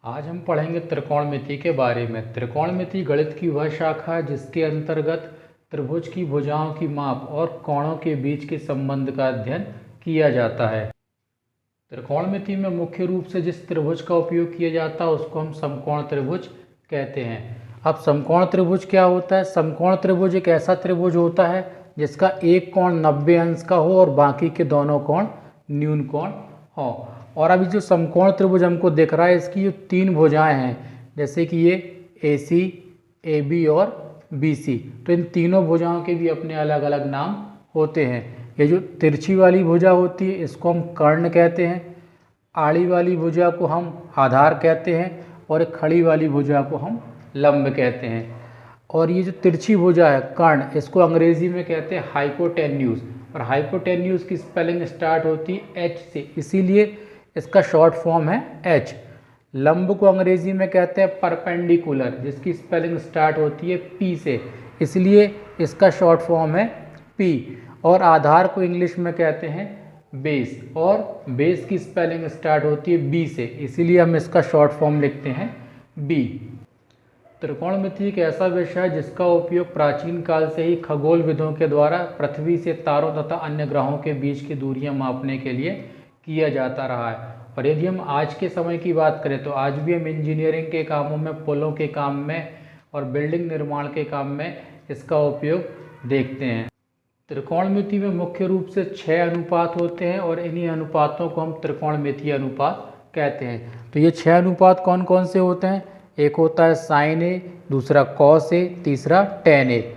आज हम पढ़ेंगे त्रिकोणमिति के बारे में। त्रिकोणमिति गणित की वह शाखा है जिसके अंतर्गत त्रिभुज की भुजाओं की माप और कोणों के बीच के संबंध का अध्ययन किया जाता है। त्रिकोणमिति में मुख्य रूप से जिस त्रिभुज का उपयोग किया जाता है उसको हम समकोण त्रिभुज कहते हैं। अब समकोण त्रिभुज क्या होता है? समकोण त्रिभुज एक ऐसा त्रिभुज होता है जिसका एक कोण 90 अंश का हो और बाकी के दोनों कोण न्यून कोण हो। और अभी जो समकोण त्रिभुज हमको दिख रहा है इसकी जो तीन भुजाएं हैं, जैसे कि ये AC, AB और BC, तो इन तीनों भुजाओं के भी अपने अलग अलग नाम होते हैं। ये जो तिरछी वाली भुजा होती है इसको हम कर्ण कहते हैं, आड़ी वाली भुजा को हम आधार कहते हैं और एक खड़ी वाली भुजा को हम लंब कहते हैं। और ये जो तिरछी भुजा है कर्ण, इसको अंग्रेजी में कहते हैं हाइपोटेन्यूज, और हाइपोटेन्यूज की स्पेलिंग स्टार्ट होती है H से, इसीलिए इसका शॉर्ट फॉर्म है H। लंब को अंग्रेजी में कहते हैं परपेंडिकुलर, जिसकी स्पेलिंग स्टार्ट होती है P से, इसलिए इसका शॉर्ट फॉर्म है P। और आधार को इंग्लिश में कहते हैं बेस, और बेस की स्पेलिंग स्टार्ट होती है B से, इसीलिए हम इसका शॉर्ट फॉर्म लिखते हैं B। त्रिकोणमिति एक ऐसा विषय है जिसका उपयोग प्राचीन काल से ही खगोलविदों के द्वारा पृथ्वी से तारों तथा अन्य ग्रहों के बीच की दूरियां मापने के लिए किया जाता रहा है। और यदि हम आज के समय की बात करें तो आज भी हम इंजीनियरिंग के कामों में, पुलों के काम में और बिल्डिंग निर्माण के काम में इसका उपयोग देखते हैं। त्रिकोणमिति में मुख्य रूप से 6 अनुपात होते हैं और इन्हीं अनुपातों को हम त्रिकोणमितीय अनुपात कहते हैं। तो ये 6 अनुपात कौन कौन से होते हैं? एक होता है साइन ए, दूसरा कॉस ए, तीसरा टेन ए,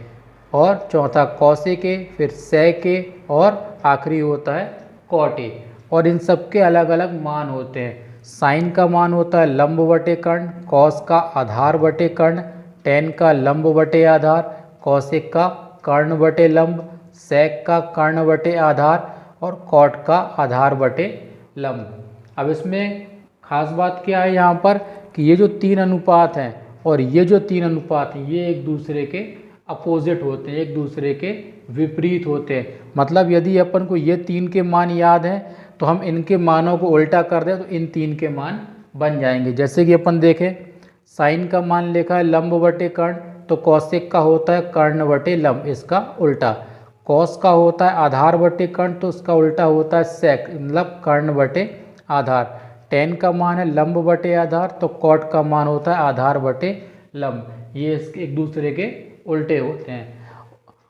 और चौथा कॉसेक ए, फिर सेक ए, और आखिरी होता है कॉट ए। और इन सब के अलग अलग मान होते हैं। साइन का मान होता है लंब बटे कर्ण, कॉस का आधार बटे कर्ण, टेन का लंब बटे आधार, कॉसेक का कर्ण बटे लंब, सेक का कर्ण बटे आधार और कॉट का आधार बटे लंब। अब इसमें खास बात क्या है यहाँ पर कि ये जो 3 अनुपात हैं और ये जो 3 अनुपात हैं ये एक दूसरे के अपोजिट होते हैं, एक दूसरे के विपरीत होते हैं। मतलब यदि अपन को ये 3 के मान याद हैं तो हम इनके मानों को उल्टा कर दें तो इन 3 के मान बन जाएंगे। जैसे कि अपन देखें, साइन का मान लिखा है लंब बटे कर्ण, तो कॉसेक का होता है कर्ण बटे लंब, इसका उल्टा। कॉस का होता है आधार बटे कर्ण, तो उसका उल्टा होता है सेक, मतलब कर्ण बटे आधार। टेन का मान है लंब बटे आधार, तो कॉट का मान होता है आधार बटे लंब। ये इसके एक दूसरे के उल्टे होते हैं।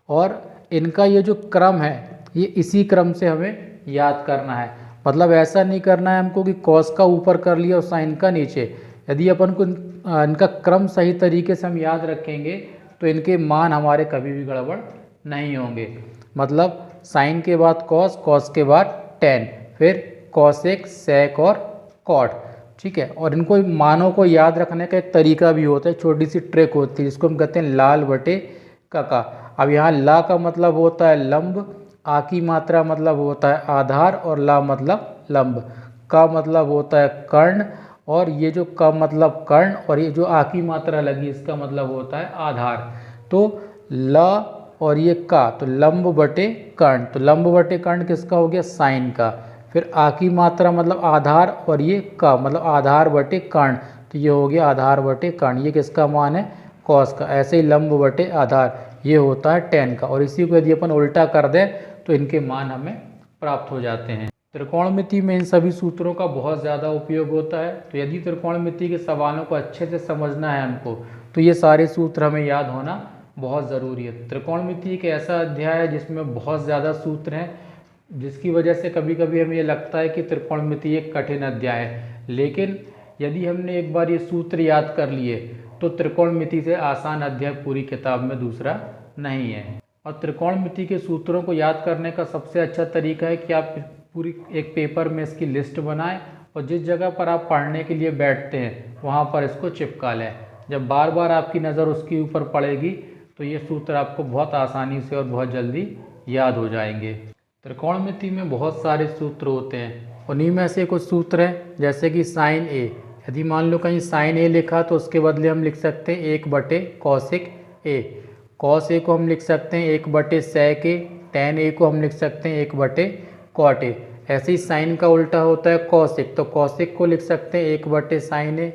और इनका ये जो क्रम है ये इसी क्रम से हमें याद करना है। मतलब ऐसा नहीं करना है हमको कि कॉस का ऊपर कर लिया और साइन का नीचे। यदि अपन को इनका क्रम सही तरीके से हम याद रखेंगे तो इनके मान हमारे कभी भी गड़बड़ नहीं होंगे। मतलब साइन के बाद कॉस, कॉस के बाद टेन, फिर कॉसेक, सेक और कॉट, ठीक है। और इनको मानों को याद रखने का एक तरीका भी होता है, छोटी सी ट्रिक होती है जिसको हम कहते हैं लाल बटे कका। अब यहाँ ला का मतलब होता है लंब, आ की मात्रा मतलब होता है आधार और ला मतलब लंब, का मतलब होता है कर्ण, और ये जो का मतलब कर्ण और ये जो आ की मात्रा लगी इसका मतलब होता है आधार। तो ला और ये का, तो लंब बटे कर्ण, तो लंब बटे कर्ण किसका हो गया? साइन का। फिर आ की मात्रा मतलब आधार और ये का मतलब आधार बटे कर्ण, तो ये हो गया आधार बटे कर्ण। ये किसका मान है? कॉस का। ऐसे ही लंब बटे आधार ये होता है टेन का। और इसी को यदि अपन उल्टा कर दें तो इनके मान हमें प्राप्त हो जाते हैं। त्रिकोणमिति में इन सभी सूत्रों का बहुत ज़्यादा उपयोग होता है। तो यदि त्रिकोणमिति के सवालों को अच्छे से समझना है हमको तो ये सारे सूत्र हमें याद होना बहुत ज़रूरी है। त्रिकोणमिति एक ऐसा अध्याय है जिसमें बहुत ज़्यादा सूत्र हैं, जिसकी वजह से कभी कभी हमें ये लगता है कि त्रिकोणमिति एक कठिन अध्याय है। लेकिन यदि हमने एक बार ये सूत्र याद कर लिए तो त्रिकोणमिति से आसान अध्याय पूरी किताब में दूसरा नहीं है। और त्रिकोणमिति के सूत्रों को याद करने का सबसे अच्छा तरीका है कि आप पूरी एक पेपर में इसकी लिस्ट बनाएं और जिस जगह पर आप पढ़ने के लिए बैठते हैं वहाँ पर इसको चिपका लें। जब बार बार आपकी नज़र उसके ऊपर पड़ेगी तो ये सूत्र आपको बहुत आसानी से और बहुत जल्दी याद हो जाएंगे। त्रिकोणमिति में बहुत सारे सूत्र होते हैं, उन्हीं में से कुछ सूत्र हैं जैसे कि साइन ए। यदि मान लो कहीं साइन ए लिखा तो उसके बदले हम लिख सकते हैं 1 बटे कॉसेक ए। कॉस ए को हम लिख सकते हैं 1 बटे सेक ए। टेन ए को हम लिख सकते हैं 1 बटे कॉट ए। ऐसे ही साइन का उल्टा होता है कॉसेक, तो कॉसेक को लिख सकते हैं 1 बटे साइन ए।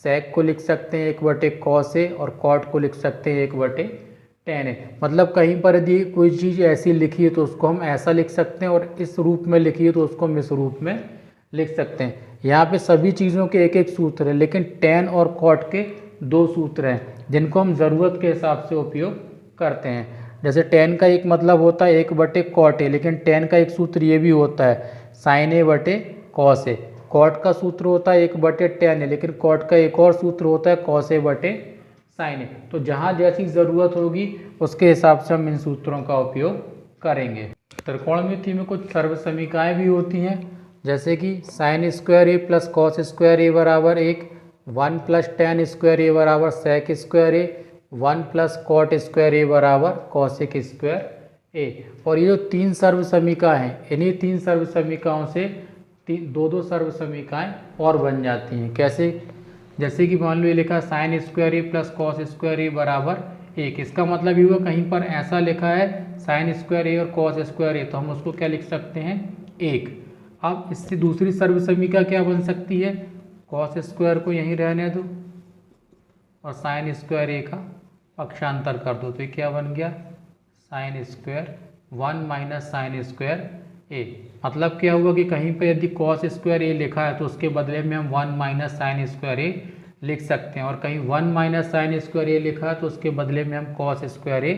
सेक को लिख सकते हैं 1/cos A और कॉट को लिख सकते हैं 1/tan A। मतलब कहीं पर यदि कोई चीज़ ऐसी लिखी है तो उसको हम ऐसा लिख सकते हैं, और इस रूप में लिखी है तो उसको हम इस रूप में लिख सकते हैं। यहाँ पे सभी चीज़ों के एक एक सूत्र है, लेकिन tan और cot के 2 सूत्र हैं जिनको हम ज़रूरत के हिसाब से उपयोग करते हैं। जैसे tan का एक मतलब होता है 1/cot A, लेकिन tan का एक सूत्र ये भी होता है sin A/cos A। cot का सूत्र होता है 1/tan A, लेकिन cot का एक और सूत्र होता है cos A/sin A। तो जहाँ जैसी ज़रूरत होगी उसके हिसाब से हम इन सूत्रों का उपयोग करेंगे। त्रिकोणमिति में कुछ सर्व समीकरण भी होती हैं, जैसे कि sin² A plus cos² A बराबर 1, 1 प्लस tan² A बराबर sec² A, 1 plus cot² A बराबर cosec² A। और ये जो 3 सर्व समीकरण हैं, इन्हीं 3 सर्व समीकरणों से 2 सर्व समीकरण और बन जाती हैं। कैसे? जैसे कि मान लो ये लिखा sin² A plus cos² A बराबर 1। इसका मतलब ये हुआ कहीं पर ऐसा लिखा है sin² A और cos² A, तो हम उसको क्या लिख सकते हैं 1। अब इससे दूसरी सर्व समीकरण क्या बन सकती है, cos² को यहीं रहने दो और sin² A का पक्षांतर कर दो, तो ये क्या बन गया sin² 1 माइनस sin² A। मतलब क्या हुआ कि कहीं पर यदि cos² A लिखा है तो उसके बदले में हम 1 माइनस sin² A लिख सकते हैं, और कहीं 1 माइनस sin² A लिखा है तो उसके बदले में हम cos² A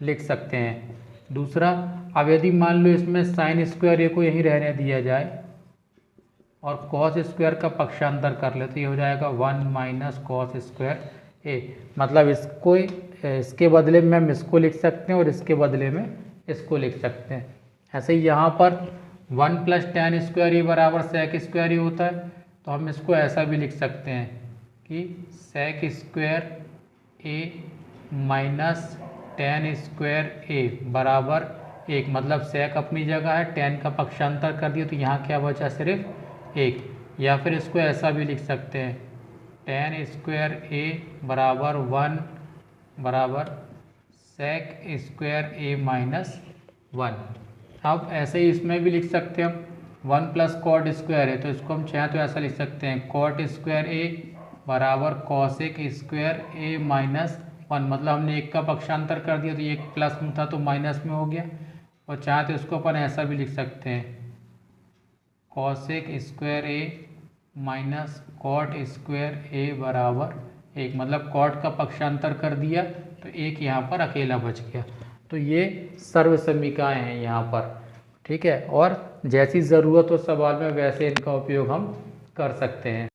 लिख सकते हैं। दूसरा, अब यदि मान लो इसमें sin² A को यहीं रहने दिया जाए और cos² का पक्षांतर कर ले, तो ये हो जाएगा 1 माइनस cos² A। मतलब इसके बदले में हम इसको लिख सकते हैं और इसके बदले में इसको लिख सकते हैं। ऐसे ही यहाँ पर 1 प्लस tan² A बराबर sec² A होता है, तो हम इसको ऐसा भी लिख सकते हैं कि sec² A minus tan² A बराबर 1। मतलब sec अपनी जगह है, tan का पक्षांतर कर दिया तो यहाँ क्या बचा सिर्फ 1। या फिर इसको ऐसा भी लिख सकते हैं tan² A बराबर 1 बराबर sec² A माइनस 1। अब ऐसे ही इसमें भी लिख सकते हैं हम 1 प्लस cot² है, तो इसको हम चाहें तो ऐसा लिख सकते हैं cot² A बराबर cosec² A माइनस 1। मतलब हमने 1 का पक्षांतर कर दिया तो ये 1 प्लस में था तो माइनस में हो गया, और चाहे तो इसको अपन ऐसा भी लिख सकते हैं cosec² A minus cot² A बराबर 1। मतलब cot का पक्षांतर कर दिया तो 1 यहाँ पर अकेला बच गया। तो ये सर्व समीकरण हैं यहाँ पर, ठीक है। और जैसी ज़रूरत हो सवाल में वैसे इनका उपयोग हम कर सकते हैं।